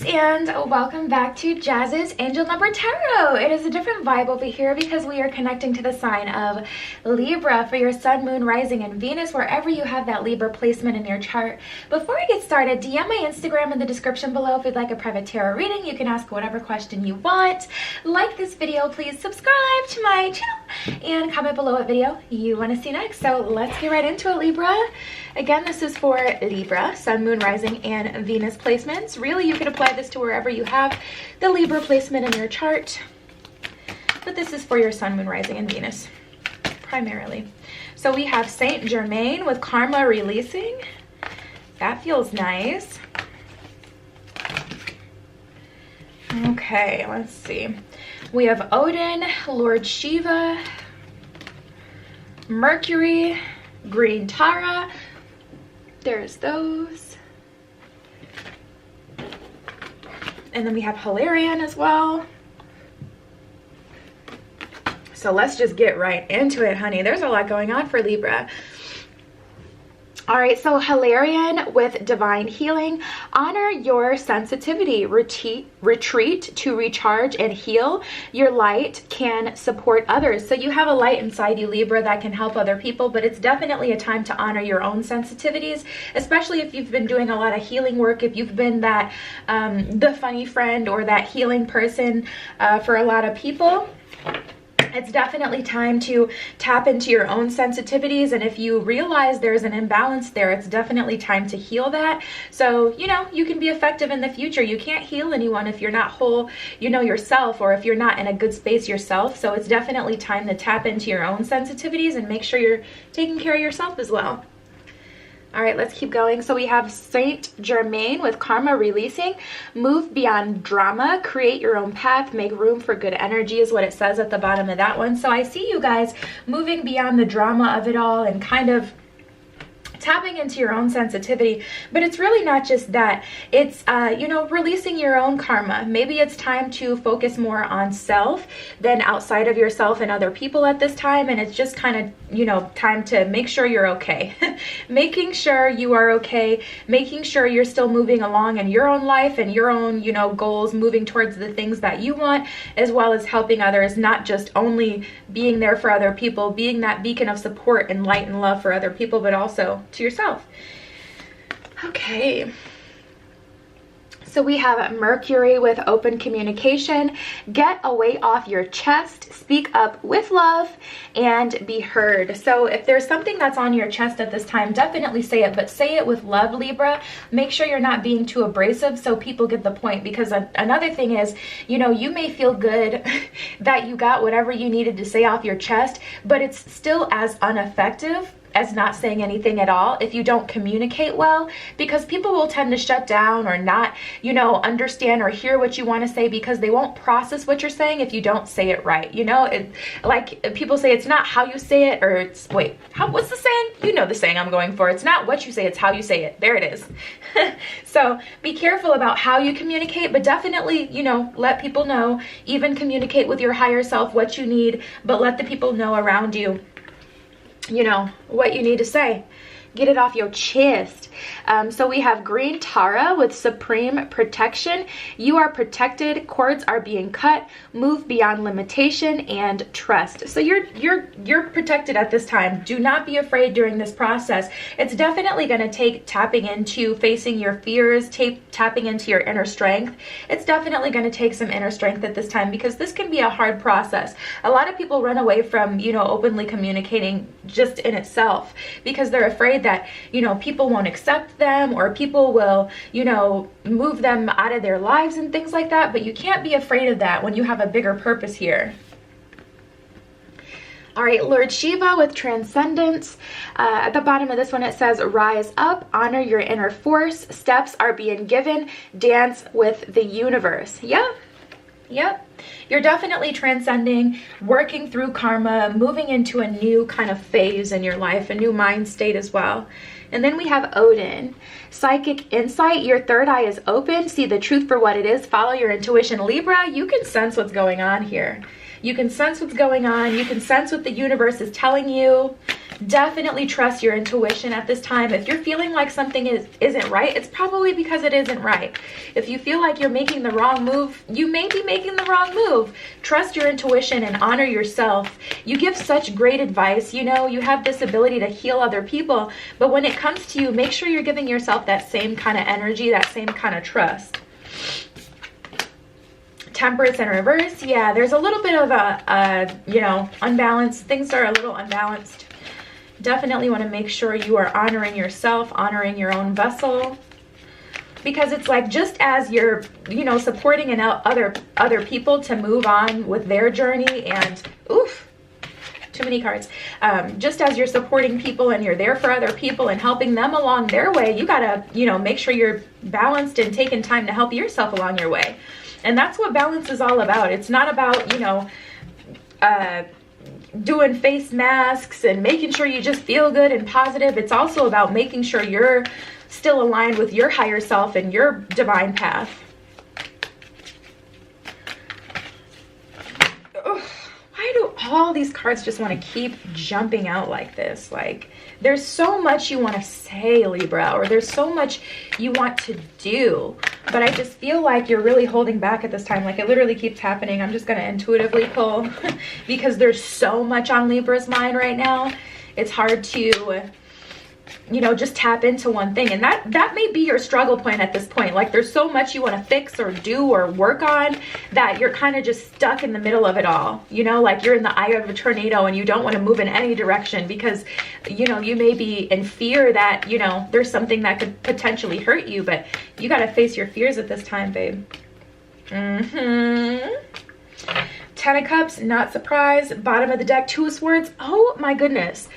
and welcome back to Jazz's Angel Number Tarot. It is a different vibe over here because we are connecting to the sign of Libra for your Sun, Moon, Rising, and Venus, wherever you have that Libra placement in your chart. Before we get started, DM my Instagram in the description below if you'd like a private tarot reading. You can ask whatever question you want. Like this video, please subscribe to my channel, and comment below what video you want to see next. So let's get right into it, Libra. Again, this is for Libra, Sun, Moon, Rising, and Venus placements. Really, you could apply this to wherever you have the Libra placement in your chart. But this is for your Sun, Moon, Rising, and Venus, primarily. So we have Saint Germain with karma releasing. That feels nice. Okay, let's see. We have Odin, Lord Shiva, Mercury, Green Tara. There's those. And then we have Hilarion as well. So let's just get right into it, honey. There's a lot going on for Libra. All right, so Hilarion with divine healing. Honor your sensitivity. Retreat to recharge and heal. Your light can support others. So you have a light inside you, Libra, that can help other people, but it's definitely a time to honor your own sensitivities, especially if you've been doing a lot of healing work, if you've been that the funny friend or that healing person for a lot of people. It's definitely time to tap into your own sensitivities, and if you realize there's an imbalance there, it's definitely time to heal that. So, you know, you can be effective in the future. You can't heal anyone if you're not whole, you know, yourself, or if you're not in a good space yourself. So it's definitely time to tap into your own sensitivities and make sure you're taking care of yourself as well. All right, let's keep going. So we have Saint Germain with karma releasing. Move beyond drama, create your own path, make room for good energy is what it says at the bottom of that one. So I see you guys moving beyond the drama of it all and kind of tapping into your own sensitivity. But it's really not just that. It's you know, releasing your own karma. Maybe it's time to focus more on self than outside of yourself and other people at this time, and it's just kind of, you know, time to make sure you're okay. Making sure you are okay, making sure you're still moving along in your own life and your own, you know, goals, moving towards the things that you want, as well as helping others, not just only being there for other people, being that beacon of support and light and love for other people, but also to yourself. Okay. So we have Mercury with open communication. Get a weight off your chest, speak up with love, and be heard. So if there's something that's on your chest at this time, definitely say it, but say it with love, Libra. Make sure you're not being too abrasive so people get the point, because another thing is, you know, you may feel good that you got whatever you needed to say off your chest, but it's still as ineffective as not saying anything at all if you don't communicate well, because people will tend to shut down or not, you know, understand or hear what you want to say, because they won't process what you're saying if you don't say it right. You know, it, like people say, it's not how you say it, or it's, wait, what's the saying? You know the saying I'm going for. It's not what you say, it's how you say it. There it is. So be careful about how you communicate, but definitely, you know, let people know, even communicate with your higher self what you need, but let the people know around you, you know, what you need to say. Get it off your chest. So we have Green Tara with supreme protection. You are protected. Cords are being cut. Move beyond limitation and trust. So you're protected at this time. Do not be afraid during this process. It's definitely going to take tapping into facing your fears, tapping into your inner strength. It's definitely going to take some inner strength at this time, because this can be a hard process. A lot of people run away from, you know, openly communicating just in itself, because they're afraid that, you know, people won't accept them, or people will, you know, move them out of their lives and things like that. But you can't be afraid of that when you have a bigger purpose here. All right, Lord Shiva with transcendence. At the bottom of this one, it says, rise up, honor your inner force. Steps are being given. Dance with the universe. Yep. You're definitely transcending, working through karma, moving into a new kind of phase in your life, a new mind state as well. And then we have Odin. Psychic insight. Your third eye is open. See the truth for what it is. Follow your intuition. Libra, you can sense what's going on here. You can sense what's going on. You can sense what the universe is telling you. Definitely trust your intuition at this time. If you're feeling like something isn't right, it's probably because it isn't right. If you feel like you're making the wrong move, you may be making the wrong move. Trust your intuition and honor yourself. You give such great advice. You know, you have this ability to heal other people, but when it comes to you, make sure you're giving yourself that same kind of energy, that same kind of trust. Temperance in reverse. Yeah, there's a little bit of a you know, unbalanced. Things are a little unbalanced. Definitely want to make sure you are honoring yourself, honoring your own vessel, because it's like, just as you're, you know, supporting other people to move on with their journey, and oof, too many cards. Just as you're supporting people and you're there for other people and helping them along their way, you gotta, you know, make sure you're balanced and taking time to help yourself along your way. And that's what balance is all about. It's not about, you know, doing face masks and making sure you just feel good and positive. It's also about making sure you're still aligned with your higher self and your divine path. Ugh, why do all these cards just want to keep jumping out like this? Like, there's so much you want to say, Libra, or there's so much you want to do, but I just feel like you're really holding back at this time. Like, it literally keeps happening. I'm just going to intuitively pull because there's so much on Libra's mind right now. It's hard to, you know, just tap into one thing. And that may be your struggle point at this point. Like, there's so much you want to fix or do or work on that you're kind of just stuck in the middle of it all. You know, like you're in the eye of a tornado and you don't want to move in any direction because, you know, you may be in fear that, you know, there's something that could potentially hurt you, but you got to face your fears at this time, babe. Ten of Cups, not surprised. Bottom of the deck, Two of Swords. Oh my goodness.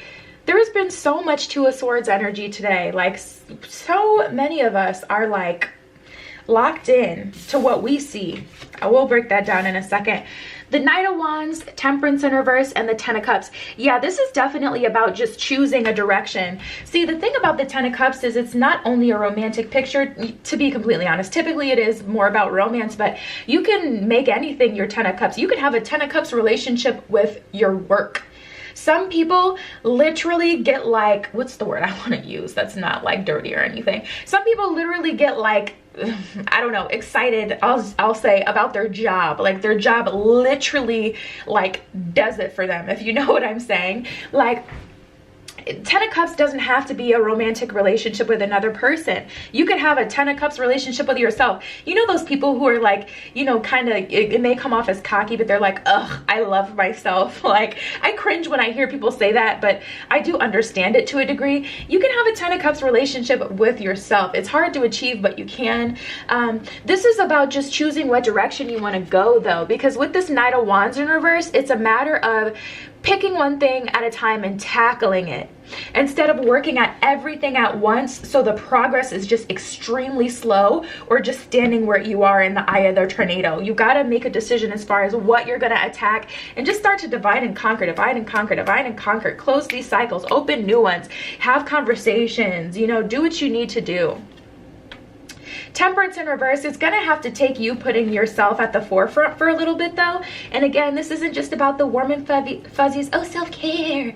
There has been so much Two of Swords energy today. Like, so many of us are like locked in to what we see. I will break that down in a second. The Knight of Wands, Temperance in reverse, and the Ten of Cups. Yeah, this is definitely about just choosing a direction. See, the thing about the Ten of Cups is it's not only a romantic picture, to be completely honest. Typically it is more about romance, but you can make anything your Ten of Cups. You can have a Ten of Cups relationship with your work. Some people literally get like, what's the word I want to use that's not like dirty or anything? Some people literally get like, I don't know, excited, I'll say, about their job. Like, their job literally like does it for them, if you know what I'm saying. Like, Ten of Cups doesn't have to be a romantic relationship with another person. You could have a Ten of Cups relationship with yourself. You know those people who are like, you know, kind of, it may come off as cocky, but they're like, ugh, I love myself. Like, I cringe when I hear people say that, but I do understand it to a degree. You can have a Ten of Cups relationship with yourself. It's hard to achieve, but you can. This is about just choosing what direction you want to go, though, because with this Knight of Wands in reverse, it's a matter of picking one thing at a time and tackling it instead of working at everything at once, so the progress is just extremely slow, or just standing where you are in the eye of the tornado. You got to make a decision as far as what you're going to attack and just start to divide and conquer, divide and conquer, divide and conquer. Close these cycles, open new ones, have conversations, you know, do what you need to do. Temperance in reverse, it's going to have to take you putting yourself at the forefront for a little bit, though. And again, this isn't just about the warm and fuzzies, oh, self-care.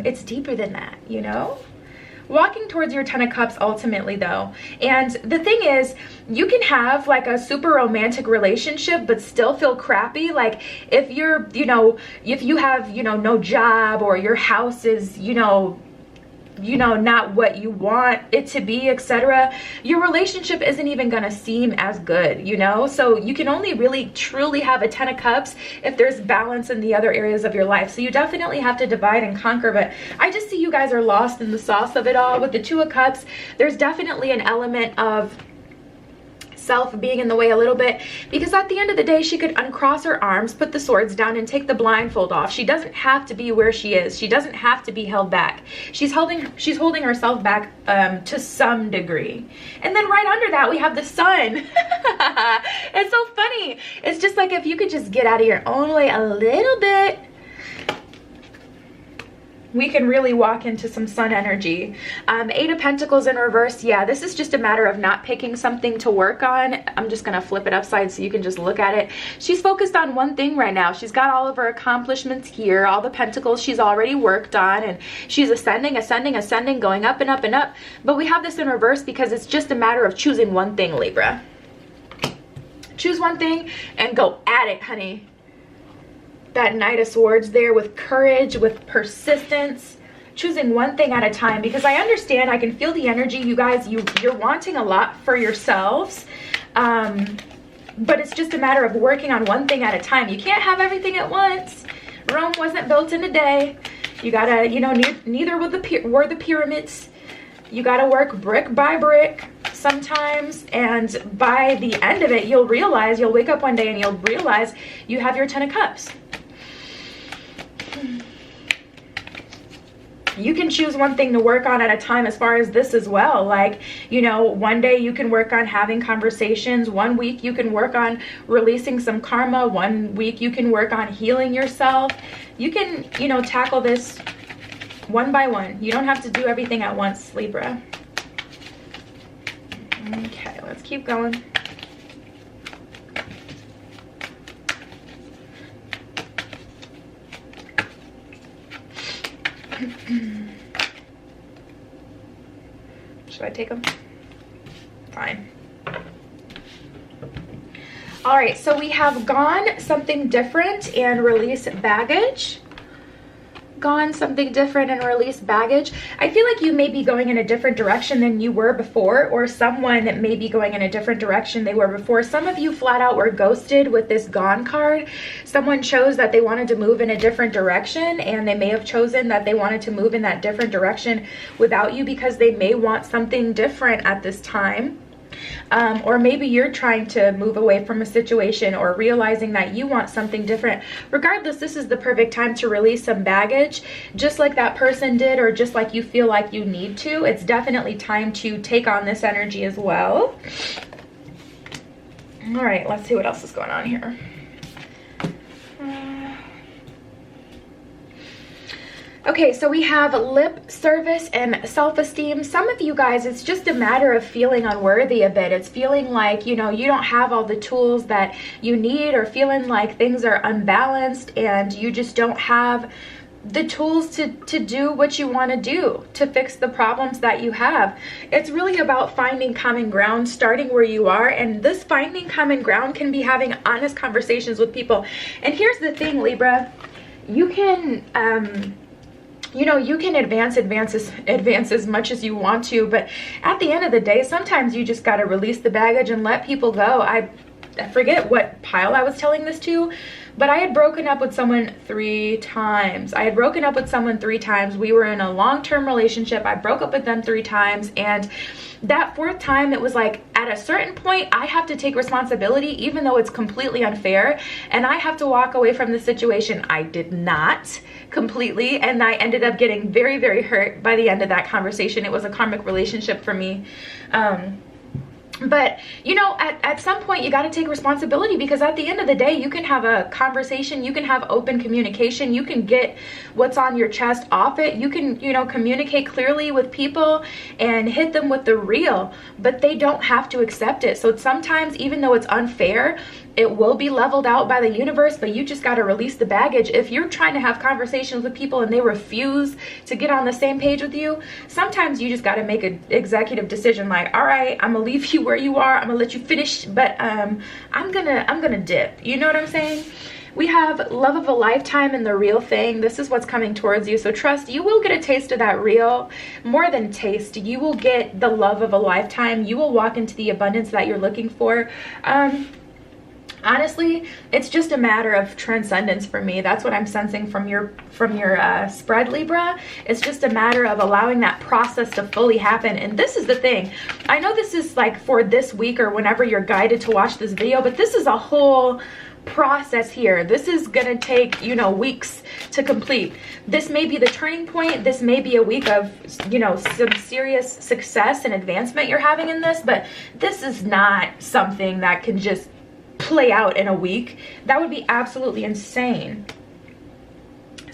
It's deeper than that, you know? Walking towards your Ten of Cups ultimately, though. And the thing is, you can have like a super romantic relationship but still feel crappy. Like, if you're, you know, if you have, you know, no job, or your house is, you know, not what you want it to be, etc., your relationship isn't even gonna seem as good, you know? So you can only really truly have a Ten of Cups if there's balance in the other areas of your life. So you definitely have to divide and conquer, but I just see you guys are lost in the sauce of it all. With the Two of Cups, there's definitely an element of self being in the way a little bit, because at the end of the day, she could uncross her arms, put the swords down, and take the blindfold off. She doesn't have to be where she is. She doesn't have to be held back. She's holding herself back to some degree. And then right under that, we have the Sun. It's so funny. It's just like, if you could just get out of your own way a little bit, we can really walk into some sun energy. 8 of Pentacles in reverse. Yeah, this is just a matter of not picking something to work on. I'm just going to flip it upside so you can just look at it. She's focused on one thing right now. She's got all of her accomplishments here, all the pentacles she's already worked on, and she's ascending, ascending, ascending, going up and up and up. But we have this in reverse because it's just a matter of choosing one thing, Libra. Choose one thing and go at it, honey. That Knight of Swords there with courage, with persistence, choosing one thing at a time, because I understand, I can feel the energy, you guys, you're wanting a lot for yourselves, but it's just a matter of working on one thing at a time. You can't have everything at once. Rome wasn't built in a day. You gotta, you know, neither were the pyramids. You gotta work brick by brick sometimes, and by the end of it, you'll wake up one day and you'll realize you have your 10 of Cups. You can choose one thing to work on at a time as far as this as well. Like, you know, one day you can work on having conversations. One week you can work on releasing some karma. One week you can work on healing yourself. You can, you know, tackle this one by one. You don't have to do everything at once, Libra. Okay, let's keep going. Should I take them? Fine. All right, so we have gone something different and release baggage. Gone something different and release baggage. I feel like you may be going in a different direction than you were before, or someone may be going in a different direction they were before. Some of you flat out were ghosted with this gone card. Someone chose that they wanted to move in a different direction, and they may have chosen that they wanted to move in that different direction without you because they may want something different at this time. Or maybe you're trying to move away from a situation or realizing that you want something different. Regardless, this is the perfect time to release some baggage, just like that person did, or just like you feel like you need to. It's definitely time to take on this energy as well. All right, let's see what else is going on here. Okay, so we have lip service and self-esteem. Some of you guys, it's just a matter of feeling unworthy a bit. It's feeling like, you know, you don't have all the tools that you need, or feeling like things are unbalanced and you just don't have the tools to do what you want to do, to fix the problems that you have. It's really about finding common ground, starting where you are. And this finding common ground can be having honest conversations with people. And here's the thing, Libra, you can, you know, you can advance as much as you want to, but at the end of the day, sometimes you just got to release the baggage and let people go. I forget what pile I was telling this to, but I had broken up with someone 3 times. I had broken up with someone 3 times. We were in a long-term relationship. I broke up with them 3 times, and that 4th time, it was like, at a certain point, I have to take responsibility, even though it's completely unfair, and I have to walk away from the situation. I did not completely, and I ended up getting very, very hurt by the end of that conversation. It was a karmic relationship for me. But, you know, at some point you got to take responsibility, because at the end of the day, you can have a conversation, you can have open communication, you can get what's on your chest off it, you can, you know, communicate clearly with people and hit them with the real, but they don't have to accept it. So sometimes, even though it's unfair, it will be leveled out by the universe, but you just got to release the baggage. If you're trying to have conversations with people and they refuse to get on the same page with you, sometimes you just got to make an executive decision, like, all right, I'm gonna leave you where you are, I'm gonna let you finish, but I'm gonna dip. You know what I'm saying? We have love of a lifetime and the real thing. This is what's coming towards you. So trust, you will get a taste of that real. More than taste, you will get the love of a lifetime. You will walk into the abundance that you're looking for. Honestly, it's just a matter of transcendence for me. That's what I'm sensing from your spread, Libra. It's just a matter of allowing that process to fully happen. And this is the thing. I know this is like for this week or whenever you're guided to watch this video, but this is a whole process here. This is gonna take, you know, weeks to complete. This may be the turning point. This may be a week of, you know, some serious success and advancement you're having in this, but this is not something that can just play out in a week. That would be absolutely insane.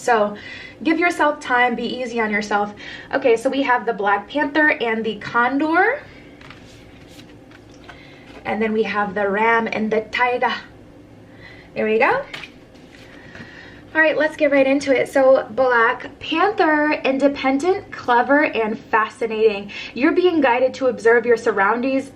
So give yourself time, be easy on yourself. Okay, so we have the Black Panther and the Condor. And then we have the Ram and the Tiger. There we go. All right, let's get right into it. So Black Panther, independent, clever, and fascinating. You're being guided to observe your surroundings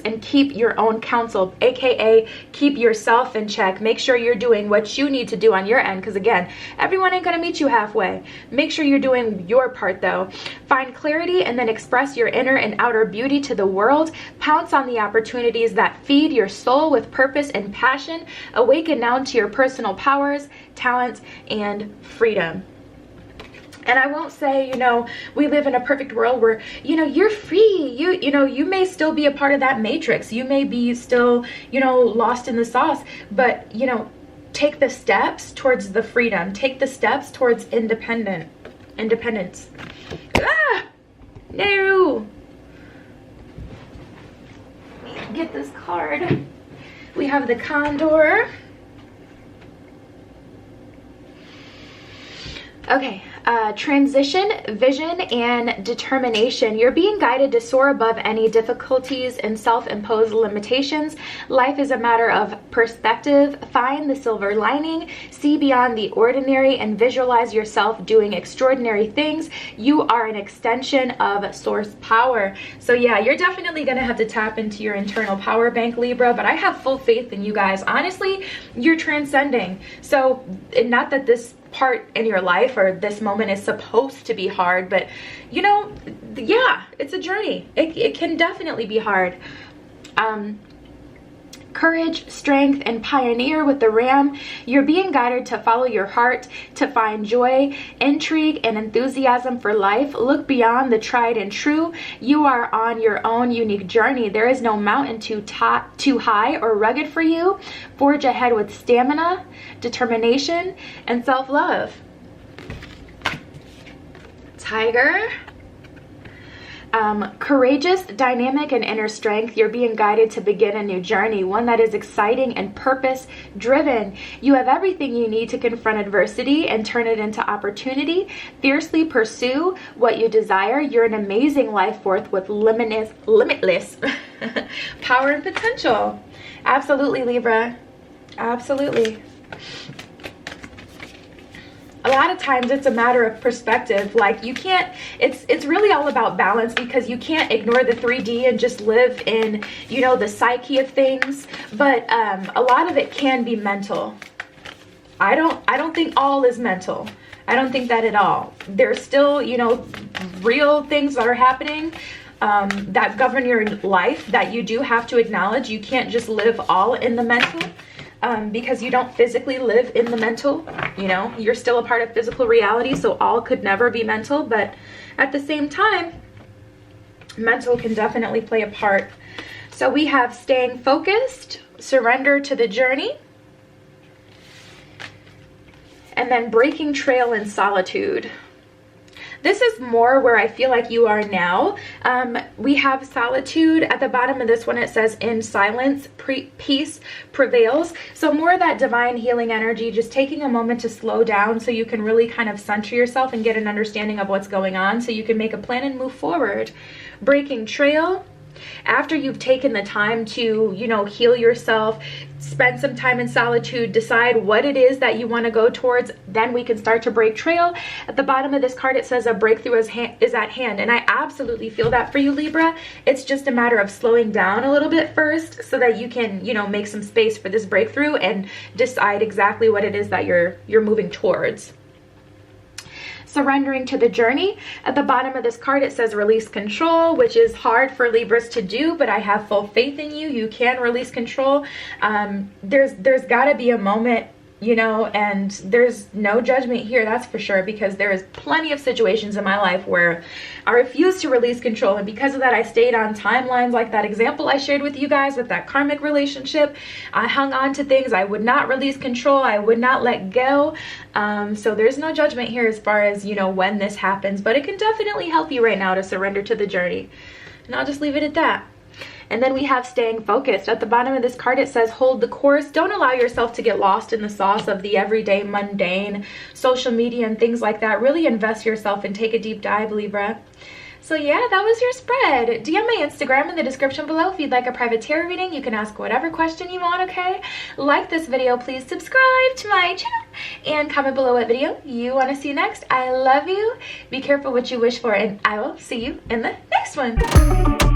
and keep your own counsel, aka keep yourself in check. Make sure you're doing what you need to do on your end, because again, everyone ain't gonna meet you halfway. Make sure you're doing your part though. Find clarity and then express your inner and outer beauty to the world. Pounce on the opportunities that feed your soul with purpose and passion. Awaken now to your personal powers, talents, and freedom. And I won't say, you know, we live in a perfect world where, you know, you're free. You may still be a part of that matrix. You may be still, you know, lost in the sauce, but, you know, take the steps towards the freedom. Take the steps towards independence. Ah! No! Get this card. We have the Condor. Okay, transition, vision, and determination. You're being guided to soar above any difficulties and self-imposed limitations. Life is a matter of perspective. Find the silver lining, see beyond the ordinary, and visualize yourself doing extraordinary things. You are an extension of source power. So yeah, you're definitely going to have to tap into your internal power bank, Libra, but I have full faith in you guys. Honestly, you're transcending. So not that this part in your life or this moment is supposed to be hard, but you know, yeah, it's a journey. It can definitely be hard. Courage, strength, and pioneer with the Ram. You're being guided to follow your heart, to find joy, intrigue, and enthusiasm for life. Look beyond the tried and true. You are on your own unique journey. There is no mountain too high or rugged for you. Forge ahead with stamina, determination, and self-love. Tiger. Courageous, dynamic, and inner strength. You're being guided to begin a new journey, one that is exciting and purpose driven. You have everything you need to confront adversity and turn it into opportunity. Fiercely pursue what you desire. You're an amazing life force with limitless power and potential. Absolutely, Libra. Absolutely. A lot of times it's a matter of perspective. Like you can't, it's really all about balance, because you can't ignore the 3D and just live in, you know, the psyche of things. But a lot of it can be mental. I don't think all is mental. I don't think that at all. There's still, you know, real things that are happening that govern your life that you do have to acknowledge. You can't just live all in the mental. Because you don't physically live in the mental, you know, you're still a part of physical reality, so all could never be mental, but at the same time, mental can definitely play a part. So we have staying focused, surrender to the journey, and then breaking trail in solitude. This is more where I feel like you are now. We have solitude. At the bottom of this one, it says, in silence, peace prevails. So more of that divine healing energy, just taking a moment to slow down so you can really kind of center yourself and get an understanding of what's going on so you can make a plan and move forward. Breaking trail. After you've taken the time to, you know, heal yourself, spend some time in solitude, decide what it is that you want to go towards, then we can start to break trail. At the bottom of this card, it says a breakthrough is at hand. And I absolutely feel that for you, Libra. It's just a matter of slowing down a little bit first so that you can, you know, make some space for this breakthrough and decide exactly what it is that you're moving towards. Surrendering to the journey. At the bottom of this card, it says release control, which is hard for Libras to do, but I have full faith in you. You can release control. There's got to be a moment, you know, and there's no judgment here, that's for sure, because there is plenty of situations in my life where I refused to release control, and because of that I stayed on timelines like that example I shared with you guys with that karmic relationship. I hung on to things. I would not release control. I would not let go. So there's no judgment here as far as, you know, when this happens, but it can definitely help you right now to surrender to the journey, and I'll just leave it at that. And then we have staying focused. At the bottom of this card, it says hold the course. Don't allow yourself to get lost in the sauce of the everyday mundane social media and things like that. Really invest yourself and take a deep dive, Libra. So yeah, that was your spread. DM my Instagram in the description below if you'd like a private tarot reading. You can ask whatever question you want, okay? Like this video, please subscribe to my channel, and comment below what video you want to see next. I love you. Be careful what you wish for, and I will see you in the next one.